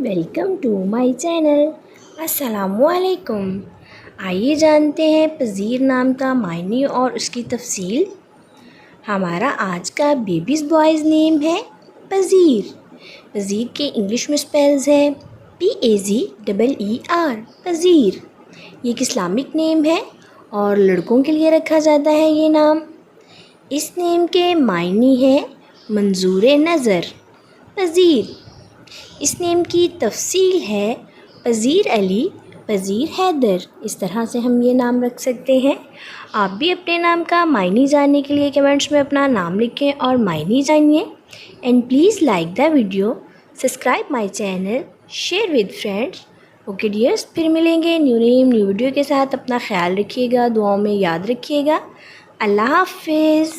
Welcome to my channel. अस्सलामुअलैकुम। आइए जानते हैं पज़ीर नाम का मायने और उसकी तफसील। हमारा आज का बेबीज़ बॉयज़ नेम है पज़ीर। पज़ीर के इंग्लिश में स्पेल्स है PAZEER पज़ीर। ये एक इस्लामिक नेम है और लड़कों के लिए रखा जाता है ये नाम। इस नेम के मायने हैं मंजूर नज़र। पज़ीर इस नेम की तफसील है पज़ीर अली, पज़ीर हैदर। इस तरह से हम ये नाम रख सकते हैं। आप भी अपने नाम का मायने जानने के लिए कमेंट्स में अपना नाम लिखें और मायने जानिए। And please like the video, subscribe my channel, share with friends. Okay dears, फिर मिलेंगे न्यू नेम न्यू वीडियो के साथ। अपना ख्याल रखिएगा, दुआओं में याद रखिएगा। अल्लाह हाफ़िज़।